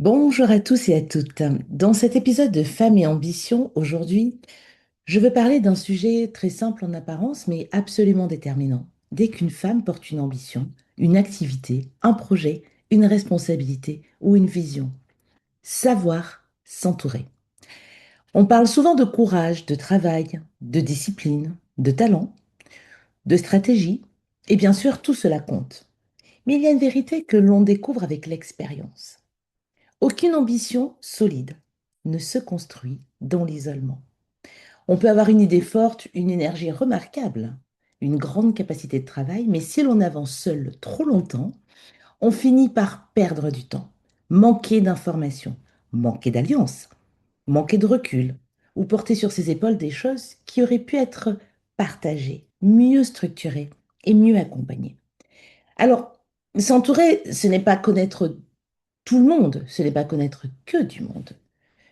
Bonjour à tous et à toutes. Dans cet épisode de Femmes et Ambition, aujourd'hui, je veux parler d'un sujet très simple en apparence, mais absolument déterminant. Dès qu'une femme porte une ambition, une activité, un projet, une responsabilité ou une vision, savoir s'entourer. On parle souvent de courage, de travail, de discipline, de talent, de stratégie, et bien sûr, tout cela compte. Mais il y a une vérité que l'on découvre avec l'expérience. Aucune ambition solide ne se construit dans l'isolement. On peut avoir une idée forte, une énergie remarquable, une grande capacité de travail, mais si l'on avance seul trop longtemps, on finit par perdre du temps, manquer d'informations, manquer d'alliance, manquer de recul, ou porter sur ses épaules des choses qui auraient pu être partagées, mieux structurées et mieux accompagnées. Alors, s'entourer, ce n'est pas connaître tout le monde, ce n'est pas connaître que du monde.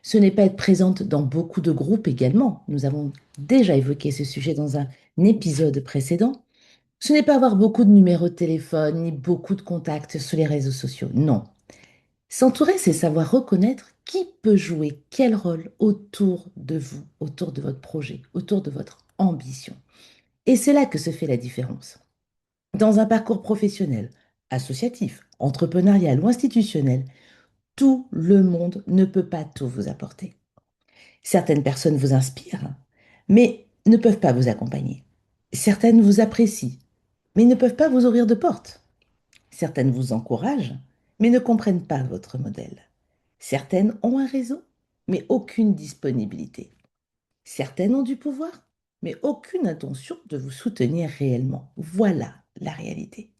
Ce n'est pas être présente dans beaucoup de groupes également. Nous avons déjà évoqué ce sujet dans un épisode précédent. Ce n'est pas avoir beaucoup de numéros de téléphone ni beaucoup de contacts sur les réseaux sociaux. Non. S'entourer, c'est savoir reconnaître qui peut jouer quel rôle autour de vous, autour de votre projet, autour de votre ambition. Et c'est là que se fait la différence. Dans un parcours professionnel, associatif, entrepreneurial ou institutionnel, tout le monde ne peut pas tout vous apporter. Certaines personnes vous inspirent, mais ne peuvent pas vous accompagner. Certaines vous apprécient, mais ne peuvent pas vous ouvrir de porte. Certaines vous encouragent, mais ne comprennent pas votre modèle. Certaines ont un réseau, mais aucune disponibilité. Certaines ont du pouvoir, mais aucune intention de vous soutenir réellement. Voilà la réalité.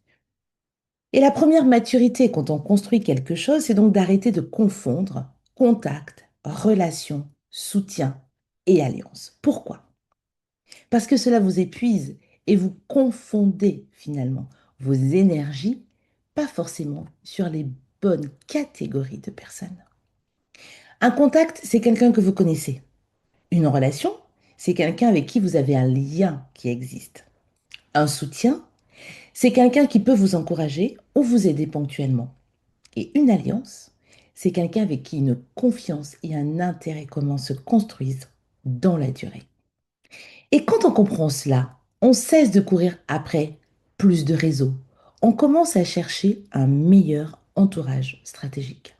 Et la première maturité quand on construit quelque chose, c'est donc d'arrêter de confondre contact, relation, soutien et alliance. Pourquoi? Parce que cela vous épuise et vous confondez finalement vos énergies, pas forcément sur les bonnes catégories de personnes. Un contact, c'est quelqu'un que vous connaissez. Une relation, c'est quelqu'un avec qui vous avez un lien qui existe. Un soutien, c'est quelqu'un qui peut vous encourager ou vous aider ponctuellement. Et une alliance, c'est quelqu'un avec qui une confiance et un intérêt commun se construisent dans la durée. Et quand on comprend cela, on cesse de courir après plus de réseaux. On commence à chercher un meilleur entourage stratégique.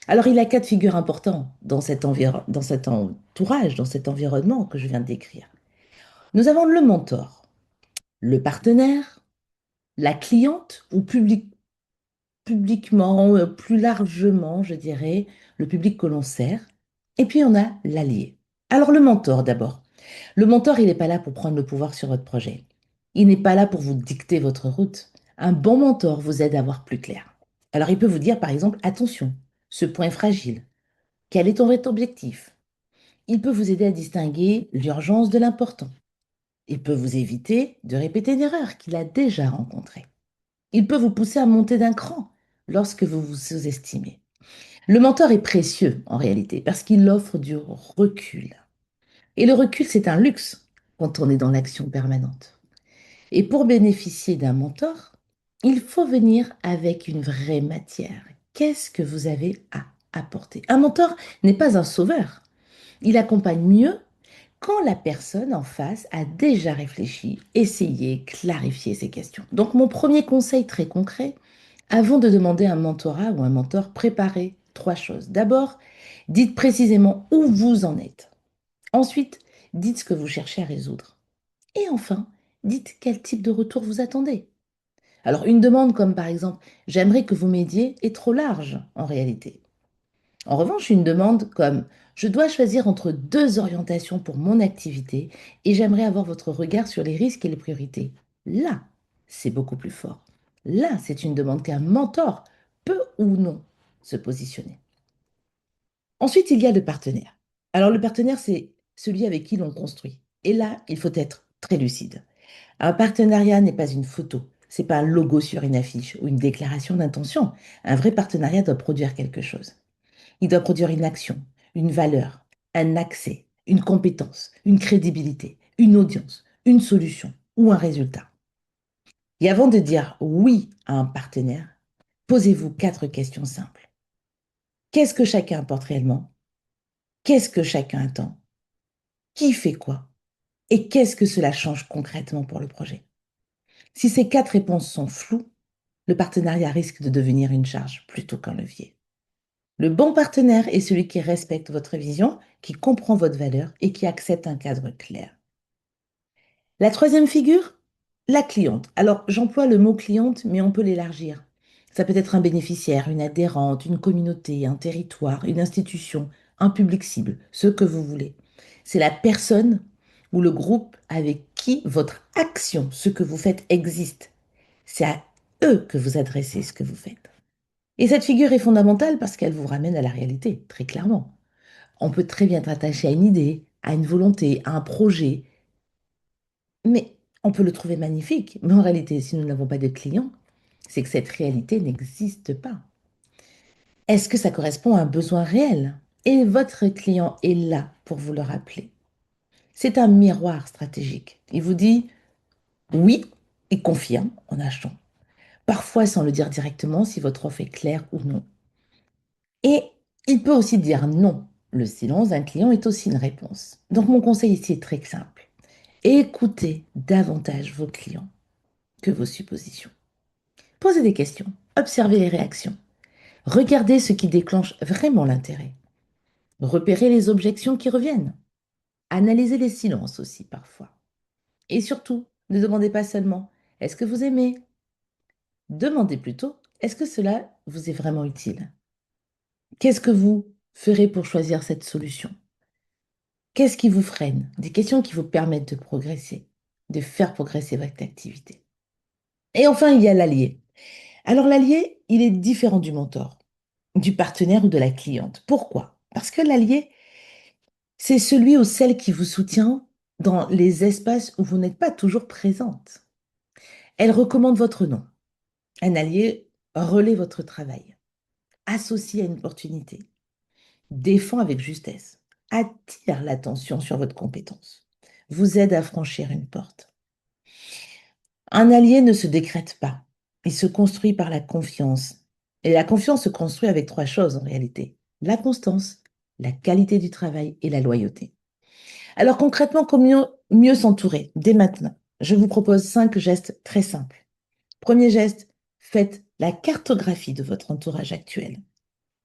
Alors, il y a quatre figures importantes dans cet entourage, dans cet environnement que je viens de décrire. Nous avons le mentor, le partenaire, la cliente ou publiquement, plus largement, je dirais, le public que l'on sert. Et puis, on a l'allié. Alors, le mentor d'abord. Le mentor, il n'est pas là pour prendre le pouvoir sur votre projet. Il n'est pas là pour vous dicter votre route. Un bon mentor vous aide à voir plus clair. Alors, il peut vous dire, par exemple, attention, ce point est fragile. Quel est ton vrai objectif? Il peut vous aider à distinguer l'urgence de l'important. Il peut vous éviter de répéter une erreur qu'il a déjà rencontrée. Il peut vous pousser à monter d'un cran lorsque vous vous sous-estimez. Le mentor est précieux en réalité parce qu'il offre du recul. Et le recul, c'est un luxe quand on est dans l'action permanente. Et pour bénéficier d'un mentor, il faut venir avec une vraie matière. Qu'est-ce que vous avez à apporter? Un mentor n'est pas un sauveur. Il accompagne mieux quand la personne en face a déjà réfléchi, essayé, clarifié ses questions. Donc mon premier conseil très concret, avant de demander un mentorat ou un mentor, préparez trois choses. D'abord, dites précisément où vous en êtes. Ensuite, dites ce que vous cherchez à résoudre. Et enfin, dites quel type de retour vous attendez. Alors une demande comme par exemple, j'aimerais que vous m'aidiez est trop large en réalité. En revanche, une demande comme je dois choisir entre deux orientations pour mon activité et j'aimerais avoir votre regard sur les risques et les priorités. Là, c'est beaucoup plus fort. Là, c'est une demande qu'un mentor peut ou non se positionner. Ensuite, il y a le partenaire. Alors, le partenaire, c'est celui avec qui l'on construit. Et là, il faut être très lucide. Un partenariat n'est pas une photo, c'est pas un logo sur une affiche ou une déclaration d'intention. Un vrai partenariat doit produire quelque chose. Il doit produire une action, une valeur, un accès, une compétence, une crédibilité, une audience, une solution ou un résultat. Et avant de dire oui à un partenaire, posez-vous quatre questions simples. Qu'est-ce que chacun apporte réellement? Qu'est-ce que chacun attend? Qui fait quoi? Et qu'est-ce que cela change concrètement pour le projet? Si ces quatre réponses sont floues, le partenariat risque de devenir une charge plutôt qu'un levier. Le bon partenaire est celui qui respecte votre vision, qui comprend votre valeur et qui accepte un cadre clair. La troisième figure, la cliente. Alors, j'emploie le mot cliente, mais on peut l'élargir. Ça peut être un bénéficiaire, une adhérente, une communauté, un territoire, une institution, un public cible, ce que vous voulez. C'est la personne ou le groupe avec qui votre action, ce que vous faites, existe. C'est à eux que vous adressez ce que vous faites. Et cette figure est fondamentale parce qu'elle vous ramène à la réalité, très clairement. On peut très bien être attaché à une idée, à une volonté, à un projet, mais on peut le trouver magnifique. Mais en réalité, si nous n'avons pas de clients, c'est que cette réalité n'existe pas. Est-ce que ça correspond à un besoin réel? Et votre client est là pour vous le rappeler. C'est un miroir stratégique. Il vous dit oui et confirme en achetant. Parfois sans le dire directement si votre offre est claire ou non. Et il peut aussi dire non. Le silence d'un client est aussi une réponse. Donc mon conseil ici est très simple. Écoutez davantage vos clients que vos suppositions. Posez des questions, observez les réactions, regardez ce qui déclenche vraiment l'intérêt, repérez les objections qui reviennent, analysez les silences aussi parfois. Et surtout, ne demandez pas seulement est-ce que vous aimez? Demandez plutôt est-ce que cela vous est vraiment utile? Qu'est-ce que vous ferez pour choisir cette solution? Qu'est-ce qui vous freine? Des questions qui vous permettent de progresser, de faire progresser votre activité. Et enfin, il y a l'allié. Alors l'allié, il est différent du mentor, du partenaire ou de la cliente. Pourquoi? Parce que l'allié, c'est celui ou celle qui vous soutient dans les espaces où vous n'êtes pas toujours présente. Elle recommande votre nom. Un allié relaie votre travail, associe à une opportunité, défend avec justesse, attire l'attention sur votre compétence, vous aide à franchir une porte. Un allié ne se décrète pas, il se construit par la confiance. Et la confiance se construit avec trois choses en réalité. La constance, la qualité du travail et la loyauté. Alors concrètement, comment mieux s'entourer dès maintenant? Je vous propose 5 gestes très simples. Premier geste, faites la cartographie de votre entourage actuel.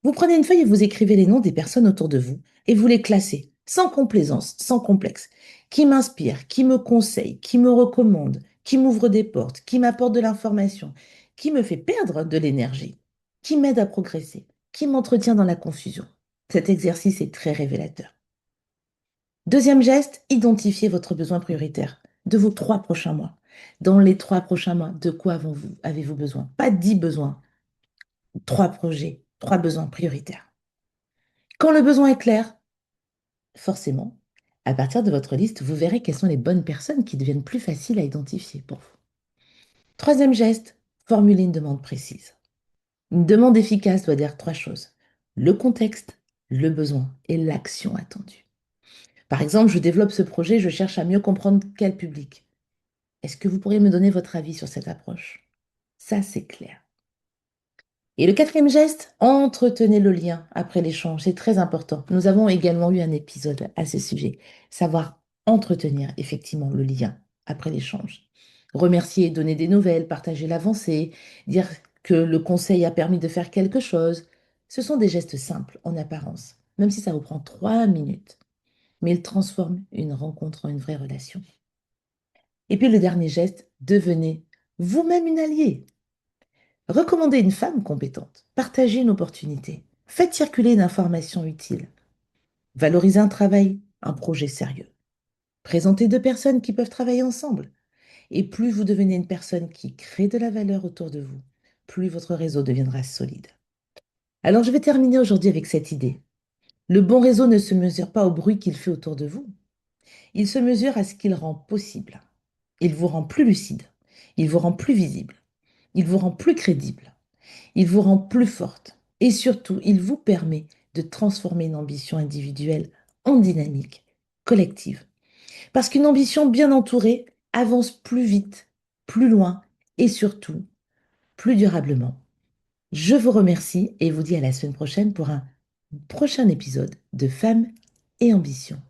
Vous prenez une feuille et vous écrivez les noms des personnes autour de vous et vous les classez, sans complaisance, sans complexe. Qui m'inspire, qui me conseille, qui me recommande, qui m'ouvre des portes, qui m'apporte de l'information, qui me fait perdre de l'énergie, qui m'aide à progresser, qui m'entretient dans la confusion. Cet exercice est très révélateur. Deuxième geste, identifiez votre besoin prioritaire de vos 3 prochains mois. Dans les 3 prochains mois, de quoi avez-vous besoin? Pas 10 besoins, 3 projets, 3 besoins prioritaires. Quand le besoin est clair, forcément, à partir de votre liste, vous verrez quelles sont les bonnes personnes qui deviennent plus faciles à identifier pour vous. Troisième geste, formulez une demande précise. Une demande efficace doit dire 3 choses. Le contexte, le besoin et l'action attendue. Par exemple, je développe ce projet, je cherche à mieux comprendre quel public. Est-ce que vous pourriez me donner votre avis sur cette approche? Ça, c'est clair. Et le quatrième geste, entretenez le lien après l'échange. C'est très important. Nous avons également eu un épisode à ce sujet. Savoir entretenir effectivement le lien après l'échange. Remercier, donner des nouvelles, partager l'avancée, dire que le conseil a permis de faire quelque chose. Ce sont des gestes simples en apparence, même si ça vous prend 3 minutes. Mais ils transforment une rencontre en une vraie relation. Et puis le dernier geste, devenez vous-même une alliée. Recommandez une femme compétente, partagez une opportunité, faites circuler une information utile, valorisez un travail, un projet sérieux, présentez 2 personnes qui peuvent travailler ensemble. Et plus vous devenez une personne qui crée de la valeur autour de vous, plus votre réseau deviendra solide. Alors je vais terminer aujourd'hui avec cette idée. Le bon réseau ne se mesure pas au bruit qu'il fait autour de vous, il se mesure à ce qu'il rend possible. Il vous rend plus lucide, il vous rend plus visible, il vous rend plus crédible. Il vous rend plus forte et surtout, il vous permet de transformer une ambition individuelle en dynamique collective. Parce qu'une ambition bien entourée avance plus vite, plus loin et surtout plus durablement. Je vous remercie et vous dis à la semaine prochaine pour un prochain épisode de Femmes et Ambition.